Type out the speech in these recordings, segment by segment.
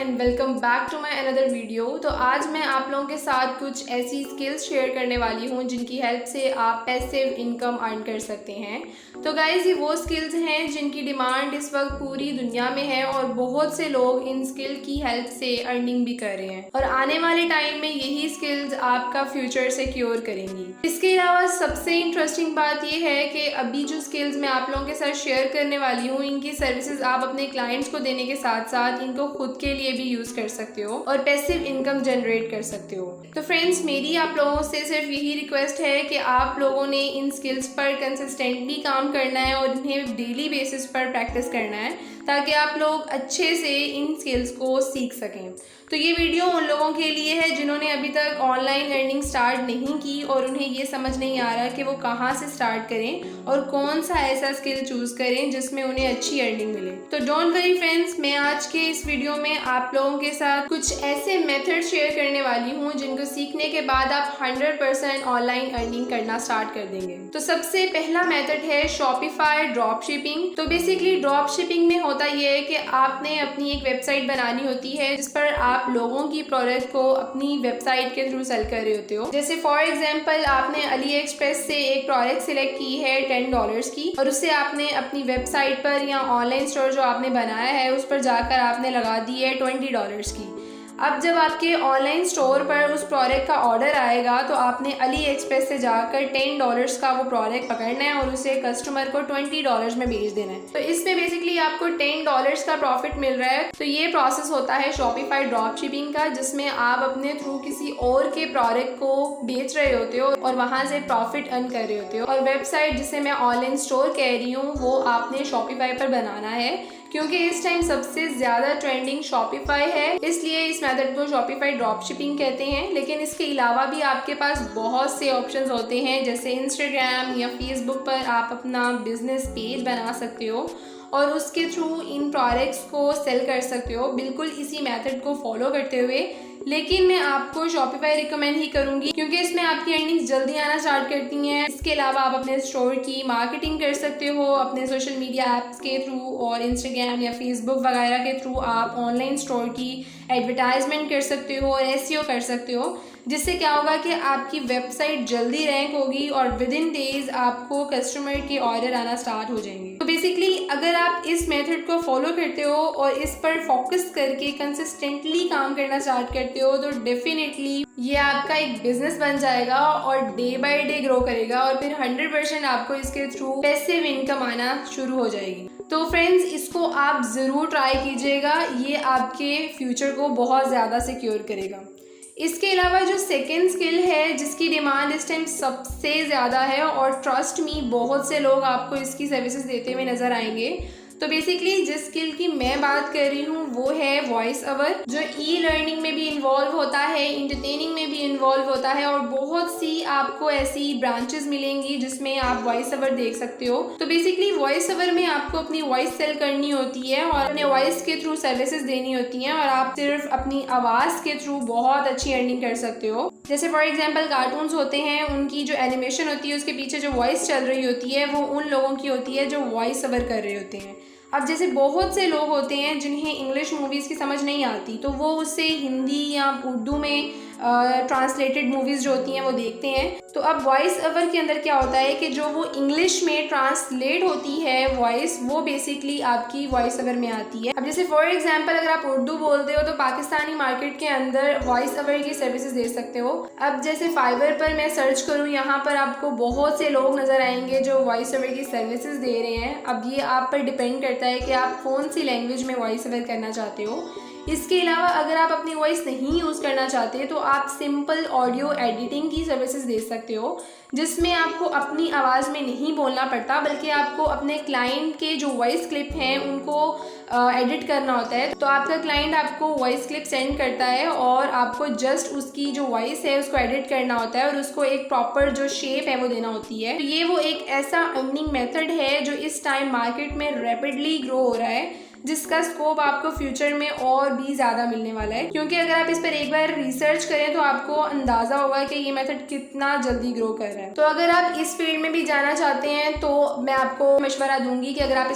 And welcome back to my another video. तो आज मैं आप लोगों के साथ कुछ ऐसी स्किल्स शेयर करने वाली हूँ जिनकी हेल्प से आप पैसिव इनकम अर्न कर सकते हैं। तो गाइज ये वो स्किल्स हैं जिनकी डिमांड इस वक्त पूरी दुनिया में है और बहुत से लोग इन स्किल की हेल्प से अर्निंग भी कर रहे हैं और आने वाले टाइम में यही स्किल्स आपका फ्यूचर सिक्योर करेंगी। इसके अलावा सबसे इंटरेस्टिंग बात यह है कि अभी जो स्किल्स मैं आप लोगों के साथ शेयर करने वाली हूँ इनकी सर्विसेज आप अपने क्लाइंट्स को देने के साथ साथ इनको खुद के लिए भी यूज कर सकते हो और पैसिव इनकम जनरेट कर सकते हो। तो फ्रेंड्स मेरी आप लोगों से सिर्फ यही रिक्वेस्ट है कि आप लोगों ने इन स्किल्स पर कंसिस्टेंटली काम करना है और इन्हें डेली बेसिस पर प्रैक्टिस करना है ताकि आप लोग अच्छे से इन स्किल्स को सीख सकें। तो ये वीडियो उन लोगों के लिए है जिन्होंने अभी तक ऑनलाइन अर्निंग स्टार्ट नहीं की और उन्हें ये समझ नहीं आ रहा कि वो कहाँ से स्टार्ट करें और कौन सा ऐसा स्किल चूज करें जिसमें उन्हें अच्छी अर्निंग मिले। तो डोंट वरी फ्रेंड्स, मैं आज के इस वीडियो में आप लोगों के साथ कुछ ऐसे मेथड शेयर करने वाली हूँ जिनको सीखने के बाद आप 100% ऑनलाइन अर्निंग करना स्टार्ट कर देंगे। तो सबसे पहला मेथड है शॉपिफाई ड्रॉप शिपिंग। तो बेसिकली ड्रॉप शिपिंग में होता यह है कि आपने अपनी एक वेबसाइट बनानी होती है जिस पर आप लोगों की प्रोडक्ट को अपनी वेबसाइट के थ्रू सेल कर रहे होते हो। जैसे फॉर एग्जांपल आपने अली एक्सप्रेस से एक प्रोडक्ट सिलेक्ट की है $10 की और उसे आपने अपनी वेबसाइट पर या ऑनलाइन स्टोर जो आपने बनाया है उस पर जाकर आपने लगा दी है $20 की। अब जब आपके ऑनलाइन स्टोर पर उस प्रोडक्ट का ऑर्डर आएगा तो आपने अली एक्सप्रेस से जाकर $10 का वो प्रोडक्ट पकड़ना है और उसे कस्टमर को $20 में बेच देना है। तो इसमें बेसिकली आपको $10 का प्रॉफिट मिल रहा है। तो ये प्रोसेस होता है शॉपिफाई ड्रॉप शिपिंग का, जिसमें आप अपने थ्रू किसी और के प्रोडक्ट को बेच रहे होते हो और वहां से प्रॉफिट अर्न कर रहे होते हो। और वेबसाइट जिसे मैं ऑनलाइन स्टोर कह रही हूँ वो आपने शॉपिफाई पर बनाना है क्योंकि इस टाइम सबसे ज्यादा ट्रेंडिंग शॉपिफाई है, इसलिए इस मेथड को शॉपिफाई ड्रॉप शिपिंग कहते हैं। लेकिन इसके अलावा भी आपके पास बहुत से ऑप्शंस होते हैं, जैसे इंस्टाग्राम या फेसबुक पर आप अपना बिजनेस पेज बना सकते हो और उसके थ्रू इन प्रोडक्ट्स को सेल कर सकते हो बिल्कुल इसी मेथड को फॉलो करते हुए। लेकिन मैं आपको शॉपिफाई रिकमेंड ही करूंगी क्योंकि इसमें आपकी अर्निंग्स जल्दी आना स्टार्ट करती हैं। इसके अलावा आप अपने स्टोर की मार्केटिंग कर सकते हो अपने सोशल मीडिया ऐप्स के थ्रू और इंस्टाग्राम या फेसबुक वगैरह के थ्रू आप ऑनलाइन स्टोर की एडवर्टाइजमेंट कर सकते हो और एसईओ कर सकते हो, जिससे क्या होगा कि आपकी वेबसाइट जल्दी रैंक होगी और विद इन डेज आपको कस्टमर के ऑर्डर आना स्टार्ट हो जाएंगे। तो बेसिकली अगर आप इस मेथड को फॉलो करते हो और इस पर फोकस करके कंसिस्टेंटली काम करना स्टार्ट करते हो तो डेफिनेटली ये आपका एक बिजनेस बन जाएगा और डे बाय डे ग्रो करेगा और फिर 100% आपको इसके थ्रू पैसिव इनकम आना शुरू हो जाएगी। तो फ्रेंड्स इसको आप ज़रूर ट्राई कीजिएगा, ये आपके फ्यूचर को बहुत ज़्यादा सिक्योर करेगा। इसके अलावा जो सेकेंड स्किल है जिसकी डिमांड इस टाइम सबसे ज़्यादा है और ट्रस्ट मी बहुत से लोग आपको इसकी सर्विसेज देते हुए नज़र आएंगे। तो बेसिकली जिस स्किल की मैं बात कर रही हूँ वो है वॉइस ओवर, जो ई लर्निंग में भी इन्वॉल्व होता है, इंटरटेनिंग में भी इन्वॉल्व होता है और बहुत सी आपको ऐसी ब्रांचेस मिलेंगी जिसमें आप वॉइस ओवर देख सकते हो। तो बेसिकली वॉइस ओवर में आपको अपनी वॉइस सेल करनी होती है और अपने वॉइस के थ्रू सर्विसेज देनी होती हैं और आप सिर्फ अपनी आवाज़ के थ्रू बहुत अच्छी अर्निंग कर सकते हो। जैसे फॉर एग्जाम्पल कार्टून्स होते हैं, उनकी जो एनिमेशन होती है उसके पीछे जो वॉइस चल रही होती है वो उन लोगों की होती है जो वॉइस ओवर कर रहे होते हैं। अब जैसे बहुत से लोग होते हैं जिन्हें इंग्लिश मूवीज़ की समझ नहीं आती तो वो उससे हिंदी या उर्दू में ट्रांसलेटेड मूवीज़ जो होती हैं वो देखते हैं। तो अब वॉइस ओवर के अंदर क्या होता है कि जो वो इंग्लिश में ट्रांसलेट होती है वॉइस वो बेसिकली आपकी वॉइस ओवर में आती है। अब जैसे फॉर एग्जांपल अगर आप उर्दू बोलते हो तो पाकिस्तानी मार्केट के अंदर वॉइस ओवर की सर्विसेज दे सकते हो। अब जैसे फाइवर पर मैं सर्च करूँ यहाँ पर आपको बहुत से लोग नज़र आएंगे जो वॉइस ओवर की सर्विसेज दे रहे हैं। अब ये आप पर डिपेंड करता है कि आप कौन सी लैंग्वेज में वॉइस ओवर करना चाहते हो। इसके अलावा अगर आप अपनी वॉइस नहीं यूज़ करना चाहते तो आप सिंपल ऑडियो एडिटिंग की सर्विसेज दे सकते हो जिसमें आपको अपनी आवाज़ में नहीं बोलना पड़ता बल्कि आपको अपने क्लाइंट के जो वॉइस क्लिप हैं उनको एडिट करना होता है। तो आपका क्लाइंट आपको वॉइस क्लिप सेंड करता है और आपको जस्ट उसकी जो वॉइस है उसको एडिट करना होता है और उसको एक प्रॉपर जो शेप है वो देना होती है। तो ये वो एक ऐसा अर्निंग मेथड है जो इस टाइम मार्केट में रैपिडली ग्रो हो रहा है जिसका स्कोप आपको फ्यूचर में और भी ज़्यादा मिलने वाला है, क्योंकि अगर आप इस पर एक बार रिसर्च करें तो आपको अंदाज़ा होगा कि ये मेथड कितना जल्दी ग्रो कर रहा है। तो अगर आप इस फील्ड में भी जाना चाहते हैं तो मैं आपको मशवरा दूंगी कि अगर आप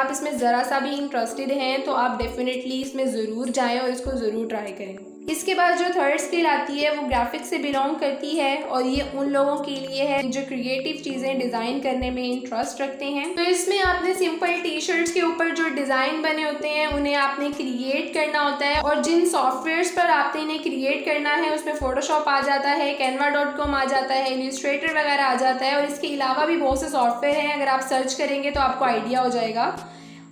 इसमें ज़रा सा भी इंटरेस्टेड हैं तो आप डेफिनेटली इसमें ज़रूर जाएं और इसको ज़रूर ट्राई करें। इसके बाद जो थर्ड स्किल आती है वो ग्राफिक्स से बिलोंग करती है और ये उन लोगों के लिए है जो क्रिएटिव चीज़ें डिज़ाइन करने में इंटरेस्ट रखते हैं। तो इसमें आपने सिंपल टी शर्ट्स के ऊपर जो डिज़ाइन बने होते हैं उन्हें आपने क्रिएट करना होता है, और जिन सॉफ्टवेयर्स पर आपने इन्हें क्रिएट करना है उसमें फोटोशॉप आ जाता है, canva.com आ जाता है, इलस्ट्रेटर वगैरह आ जाता है, और इसके अलावा भी बहुत से सॉफ्टवेयर हैं, अगर आप सर्च करेंगे तो आपको आइडिया हो जाएगा।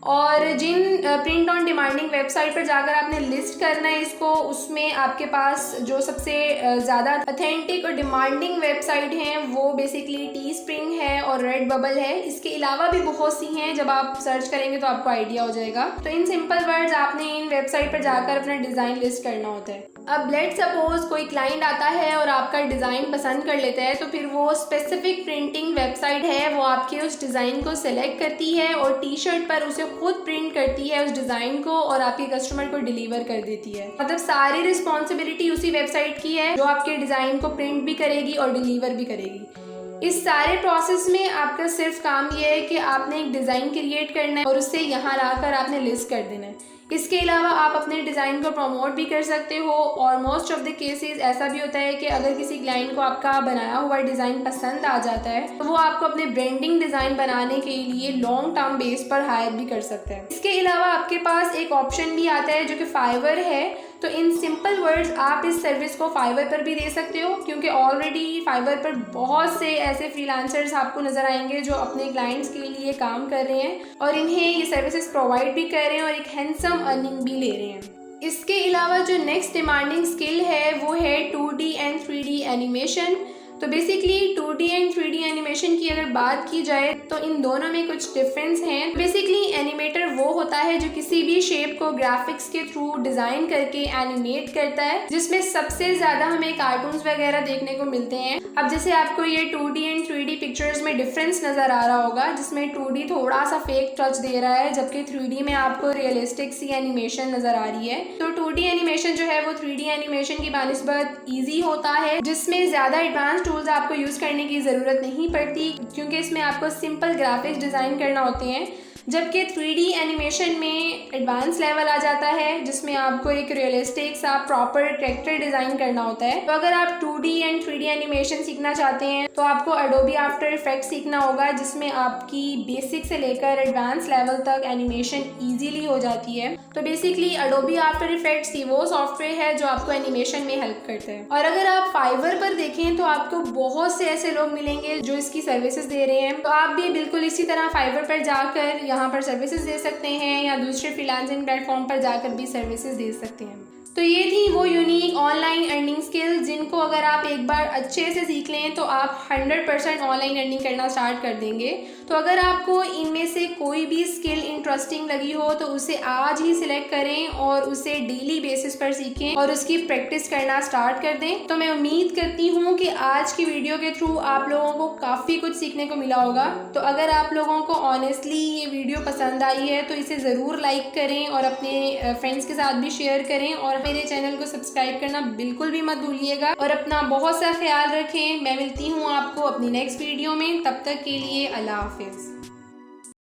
और जिन प्रिंट ऑन डिमांडिंग वेबसाइट पर जाकर आपने लिस्ट करना है इसको, उसमें आपके पास जो सबसे ज़्यादा अथेंटिक और डिमांडिंग वेबसाइट हैं वो बेसिकली टीस्प्रिंग है और रेडबबल है। इसके अलावा भी बहुत सी हैं, जब आप सर्च करेंगे तो आपको आइडिया हो जाएगा। तो इन सिंपल वर्ड्स आपने इन वेबसाइट पर जाकर अपना डिज़ाइन लिस्ट करना होता है। अब लेट सपोज कोई क्लाइंट आता है और आपका डिज़ाइन पसंद कर लेता है, तो फिर वो स्पेसिफिक प्रिंटिंग वेबसाइट है वो आपके उस डिज़ाइन को सिलेक्ट करती है और टी शर्ट पर उसे खुद प्रिंट करती है उस डिज़ाइन को और आपके कस्टमर को डिलीवर कर देती है। मतलब सारी रिस्पॉन्सिबिलिटी उसी वेबसाइट की है जो आपके डिज़ाइन को प्रिंट भी करेगी और डिलीवर भी करेगी। इस सारे प्रोसेस में आपका सिर्फ काम यह है कि आपने एक डिज़ाइन क्रिएट करना है और उससे यहाँ लाकर आपने लिस्ट कर देना है। इसके अलावा आप अपने डिज़ाइन को प्रमोट भी कर सकते हो, और मोस्ट ऑफ द केसेस ऐसा भी होता है कि अगर किसी क्लाइंट को आपका बनाया हुआ डिज़ाइन पसंद आ जाता है तो वो आपको अपने ब्रांडिंग डिज़ाइन बनाने के लिए लॉन्ग टर्म बेस पर हायर भी कर सकते हैं। इसके अलावा आपके पास एक ऑप्शन भी आता है जो कि फाइवर है। तो इन सिंपल वर्ड्स आप इस सर्विस को फाइवर पर भी दे सकते हो, क्योंकि ऑलरेडी फाइवर पर बहुत से ऐसे फ्रीलांसर्स आपको नज़र आएंगे जो अपने क्लाइंट्स के लिए काम कर रहे हैं और इन्हें ये सर्विसेज प्रोवाइड भी कर रहे हैं और एक हैंडसम अर्निंग भी ले रहे हैं। इसके अलावा जो नेक्स्ट डिमांडिंग स्किल है वो है 2D एंड 3D एनिमेशन। तो basically 2D and 3D animation की अगर बात की जाए तो इन दोनों में कुछ डिफरेंस हैं। बेसिकली एनिमेटर वो होता है जो किसी भी शेप को ग्राफिक्स के थ्रू डिज़ाइन करके एनिमेट करता है, जिसमें सबसे ज़्यादा हमें कार्टून्स वगैरह देखने को मिलते हैं। अब जैसे आपको ये 2D एंड 3D पिक्चर्स में डिफरेंस नज़र आ रहा होगा, जिसमें 2D थोड़ा सा फेक टच दे रहा है जबकि 3D में आपको रियलिस्टिक सी एनिमेशन नज़र आ रही है। तो 2D एनिमेशन जो है वो 3D एनिमेशन की बानिस्बत ईजी होता है, जिसमें ज़्यादा एडवांस टूल्स आपको यूज़ करने की ज़रूरत नहीं पड़ती, क्योंकि इसमें आपको सिंपल ग्राफिक्स डिज़ाइन करना होते हैं। जबकि 3D एनिमेशन में एडवांस लेवल आ जाता है जिसमें आपको एक रियलिस्टिक सा प्रॉपर कैरेक्टर डिज़ाइन करना होता है। तो अगर आप 2D एंड 3D एनिमेशन सीखना चाहते हैं तो आपको एडोबी आफ्टर इफेक्ट्स सीखना होगा, जिसमें आपकी बेसिक से लेकर एडवांस लेवल तक एनिमेशन ईजीली हो जाती है। तो बेसिकली एडोबी आफ्टर इफेक्ट्स वो सॉफ्टवेयर है जो आपको एनिमेशन में हेल्प करता है। और अगर आप फाइवर पर देखें तो आपको बहुत से ऐसे लोग मिलेंगे जो इसकी सर्विसेज दे रहे हैं। तो आप भी बिल्कुल इसी तरह फाइवर पर जाकर यहाँ पर सर्विसेज दे सकते हैं या दूसरे फ्रीलांसिंग प्लेटफॉर्म पर जाकर भी सर्विसेज दे सकते हैं। तो ये थी वो यूनिक ऑनलाइन अर्निंग स्किल्स जिनको अगर आप एक बार अच्छे से सीख लें तो आप 100% ऑनलाइन अर्निंग करना स्टार्ट कर देंगे। तो अगर आपको इनमें से कोई भी स्किल इंटरेस्टिंग लगी हो तो उसे आज ही सिलेक्ट करें और उसे डेली बेसिस पर सीखें और उसकी प्रैक्टिस करना स्टार्ट कर दें। तो मैं उम्मीद करती हूँ कि आज की वीडियो के थ्रू आप लोगों को काफ़ी कुछ सीखने को मिला होगा। तो अगर आप लोगों को ऑनेस्टली ये वीडियो पसंद आई है तो इसे ज़रूर लाइक करें और अपने फ्रेंड्स के साथ भी शेयर करें, और मेरे चैनल को सब्सक्राइब करना बिल्कुल भी मत भूलिएगा। और अपना बहुत सा ख्याल रखें। मैं मिलती हूँ आपको अपनी नेक्स्ट वीडियो में, तब तक के लिए अल्लाह हाफिज़।